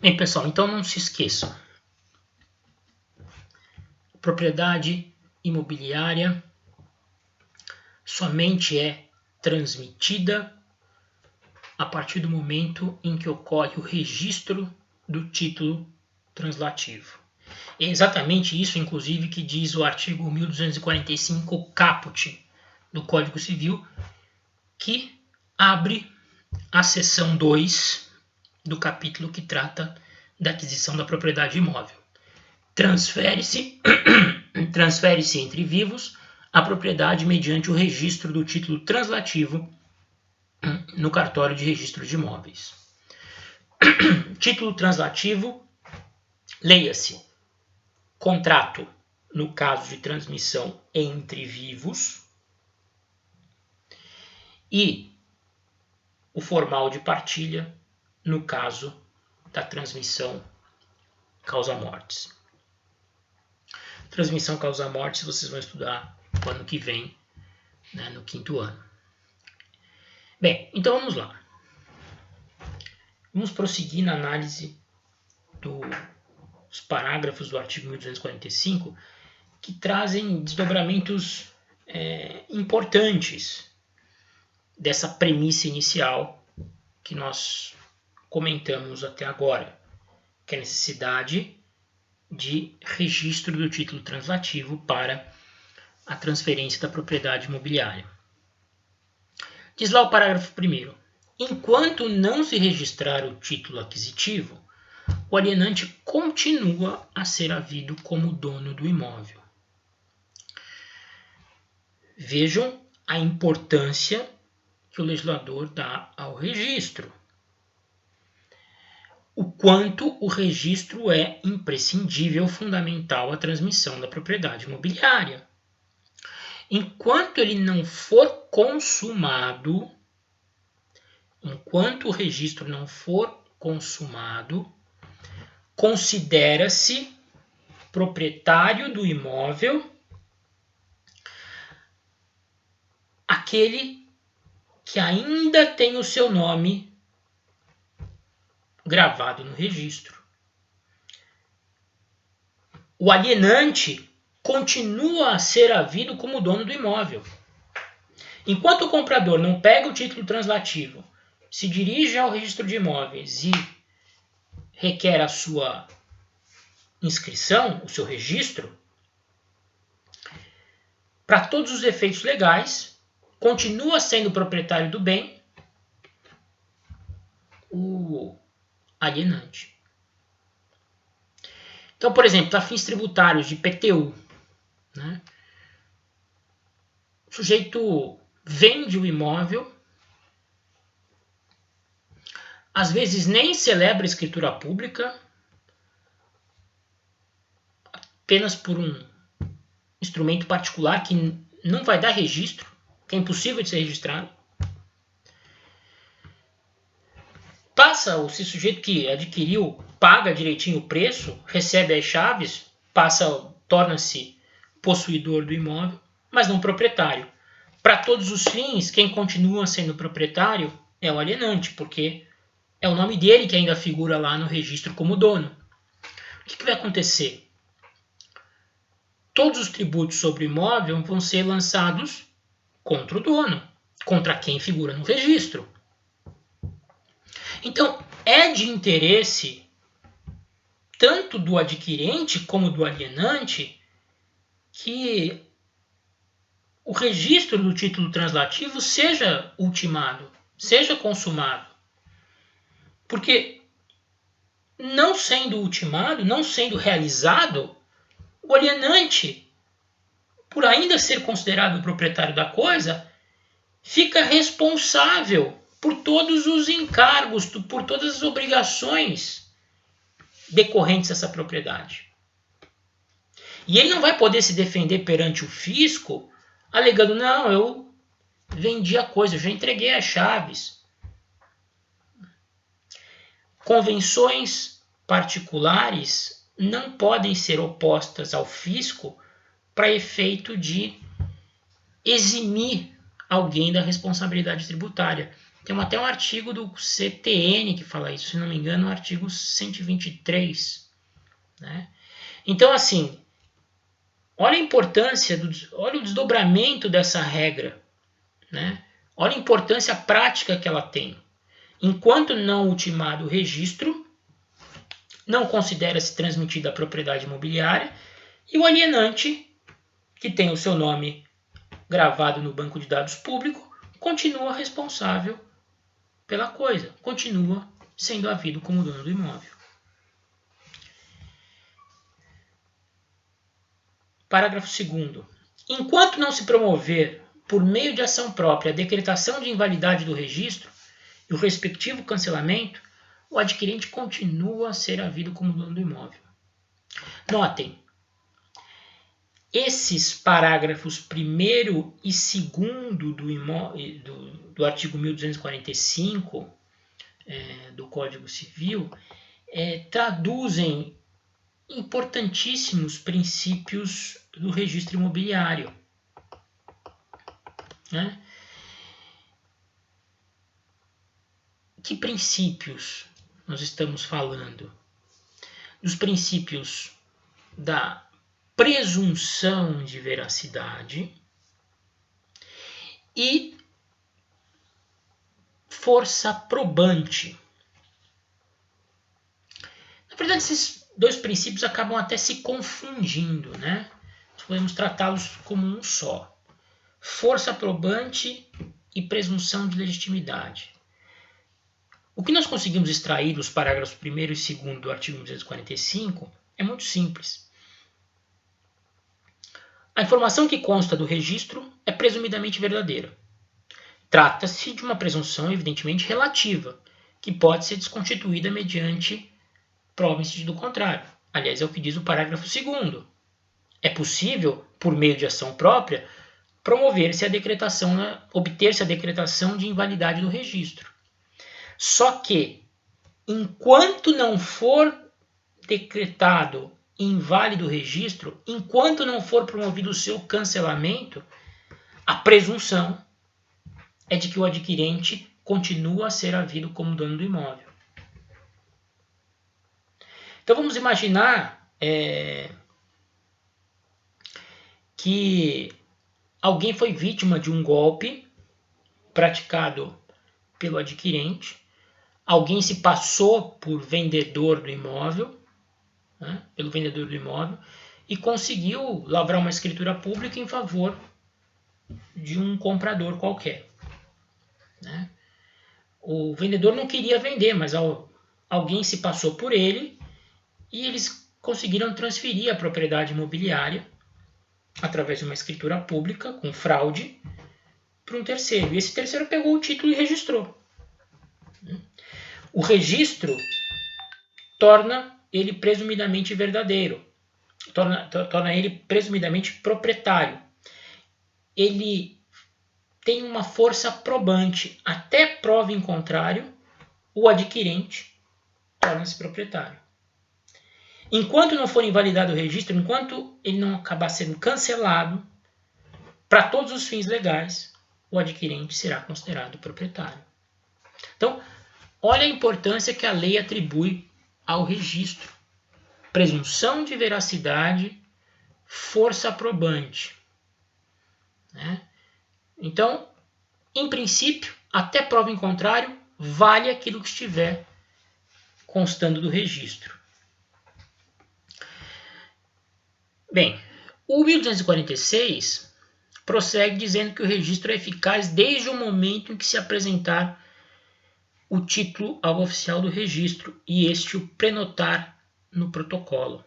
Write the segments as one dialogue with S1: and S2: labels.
S1: Bem, pessoal, então não se esqueçam. Propriedade imobiliária somente é transmitida a partir do momento em que ocorre o registro do título translativo. É exatamente isso, inclusive, que diz o artigo 1245 caput do Código Civil, que abre a seção 2 do capítulo que trata da aquisição da propriedade imóvel. Transfere-se entre vivos a propriedade mediante o registro do título translativo no cartório de registro de imóveis. Título translativo, leia-se, contrato no caso de transmissão entre vivos e o formal de partilha no caso da transmissão causa-mortes. Transmissão causa-mortes vocês vão estudar no ano que vem, né, no 5º ano. Bem, então vamos lá. Vamos prosseguir na análise dos parágrafos do artigo 1245 que trazem desdobramentos importantes dessa premissa inicial que nós comentamos até agora, que é a necessidade de registro do título translativo para a transferência da propriedade imobiliária. Diz lá o parágrafo 1º. Enquanto não se registrar o título aquisitivo, o alienante continua a ser havido como dono do imóvel. Vejam a importância que o legislador dá ao registro. O quanto o registro é imprescindível, fundamental à transmissão da propriedade imobiliária. Enquanto ele não for consumado, enquanto o registro não for consumado, considera-se proprietário do imóvel aquele que ainda tem o seu nome gravado no registro. O alienante continua a ser havido como dono do imóvel. Enquanto o comprador não pega o título translativo, se dirige ao registro de imóveis e requer a sua inscrição, o seu registro, para todos os efeitos legais, continua sendo proprietário do bem o alienante. Então, por exemplo, para fins tributários de IPTU, né? O sujeito vende o imóvel, às vezes nem celebra escritura pública, apenas por um instrumento particular que não vai dar registro, que é impossível de ser registrado. Se o sujeito que adquiriu paga direitinho o preço, recebe as chaves, torna-se possuidor do imóvel, mas não proprietário. Para todos os fins, quem continua sendo proprietário é o alienante, porque é o nome dele que ainda figura lá no registro como dono. O que vai acontecer? Todos os tributos sobre o imóvel vão ser lançados contra o dono, contra quem figura no registro. Então, é de interesse tanto do adquirente como do alienante que o registro do título translativo seja ultimado, seja consumado. Porque não sendo ultimado, não sendo realizado, o alienante, por ainda ser considerado o proprietário da coisa, fica responsável por todos os encargos, por todas as obrigações decorrentes dessa propriedade. E ele não vai poder se defender perante o fisco alegando, não, eu vendi a coisa, eu já entreguei as chaves. Convenções particulares não podem ser opostas ao fisco para efeito de eximir alguém da responsabilidade tributária. Tem até um artigo do CTN que fala isso, se não me engano, o artigo 123. Né? Então, assim, olha a importância, olha o desdobramento dessa regra. Né? Olha a importância prática que ela tem. Enquanto não ultimado o registro, não considera-se transmitida a propriedade imobiliária e o alienante, que tem o seu nome gravado no banco de dados público, continua responsável pela coisa, continua sendo havido como dono do imóvel. Parágrafo 2º. Enquanto não se promover, por meio de ação própria, a decretação de invalidade do registro e o respectivo cancelamento, o adquirente continua a ser havido como dono do imóvel. Notem, esses parágrafos 1º e 2º do artigo 1245 do Código Civil traduzem importantíssimos princípios do registro imobiliário. Né? Que princípios nós estamos falando? Dos princípios da presunção de veracidade e força probante. Na verdade, esses dois princípios acabam até se confundindo, né? Nós podemos tratá-los como um só. Força probante e presunção de legitimidade. O que nós conseguimos extrair dos parágrafos 1º e 2º do artigo 245 é muito simples. A informação que consta do registro é presumidamente verdadeira. Trata-se de uma presunção evidentemente relativa, que pode ser desconstituída mediante prova em sentido contrário. Aliás, é o que diz o parágrafo 2º. É possível, por meio de ação própria, promover-se a decretação, obter-se a decretação de invalidade do registro. Só que, enquanto não for decretado inválido o registro, enquanto não for promovido o seu cancelamento, a presunção é de que o adquirente continua a ser havido como dono do imóvel. Então vamos imaginar que alguém foi vítima de um golpe praticado pelo adquirente, alguém se passou por vendedor do imóvel, né, pelo vendedor do imóvel, e conseguiu lavrar uma escritura pública em favor de um comprador qualquer. Né? O vendedor não queria vender, mas alguém se passou por ele e eles conseguiram transferir a propriedade imobiliária através de uma escritura pública com fraude para um terceiro. E esse terceiro pegou o título e registrou. O registro torna ele presumidamente verdadeiro, torna ele presumidamente proprietário. Ele tem uma força probante. Até prova em contrário, o adquirente torna-se proprietário. Enquanto não for invalidado o registro, enquanto ele não acabar sendo cancelado, para todos os fins legais, o adquirente será considerado proprietário. Então, olha a importância que a lei atribui ao registro. Presunção de veracidade, força probante. Né? Então, em princípio, até prova em contrário, vale aquilo que estiver constando do registro. Bem, o 1246 prossegue dizendo que o registro é eficaz desde o momento em que se apresentar o título ao oficial do registro e este o prenotar no protocolo.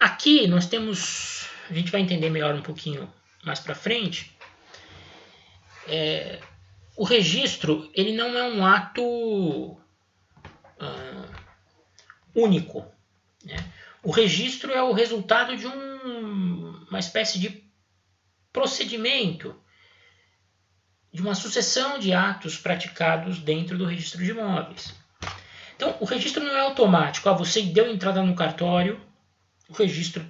S1: Aqui nós temos, a gente vai entender melhor um pouquinho mais para frente, o registro ele não é um ato único. Né? O registro é o resultado de uma espécie de procedimento, de uma sucessão de atos praticados dentro do registro de imóveis. Então, o registro não é automático. Você deu entrada no cartório, o registro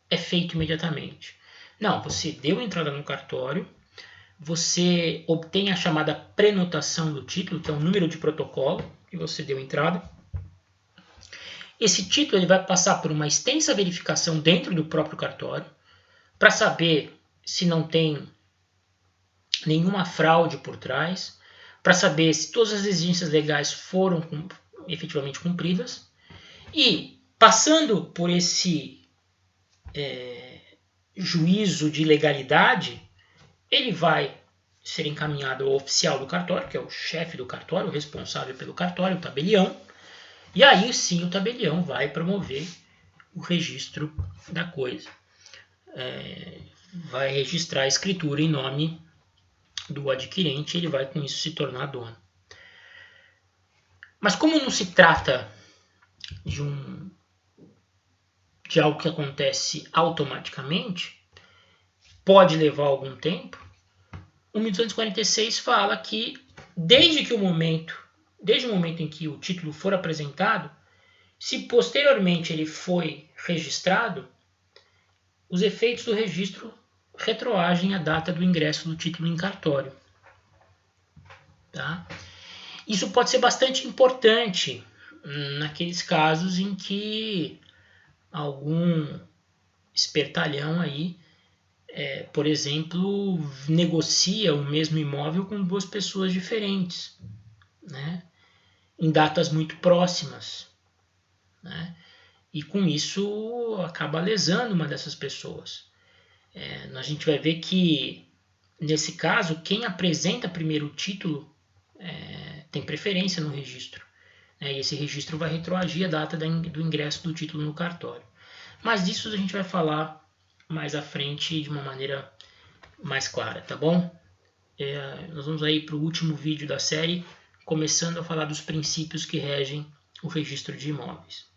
S1: é feito imediatamente. Não, você deu entrada no cartório, você obtém a chamada prenotação do título, que é o número de protocolo que você deu entrada. Esse título ele vai passar por uma extensa verificação dentro do próprio cartório, para saber se não tem nenhuma fraude por trás, para saber se todas as exigências legais foram efetivamente cumpridas. E, passando por esse juízo de legalidade, ele vai ser encaminhado ao oficial do cartório, que é o chefe do cartório, o responsável pelo cartório, o tabelião, e aí sim o tabelião vai promover o registro da coisa. Vai registrar a escritura em nome do adquirente, ele vai com isso se tornar dono. Mas como não se trata de algo que acontece automaticamente, pode levar algum tempo, o 1246 fala que desde o momento em que o título for apresentado, se posteriormente ele foi registrado, os efeitos do registro retroagem à data do ingresso do título em cartório. Tá? Isso pode ser bastante importante naqueles casos em que algum espertalhão aí, por exemplo, negocia o mesmo imóvel com duas pessoas diferentes, né? Em datas muito próximas, né? E com isso acaba lesando uma dessas pessoas. A gente vai ver que, nesse caso, quem apresenta primeiro o título tem preferência no registro. E esse registro vai retroagir a data do ingresso do título no cartório. Mas disso a gente vai falar mais à frente de uma maneira mais clara, tá bom? Nós vamos aí para o último vídeo da série, começando a falar dos princípios que regem o registro de imóveis.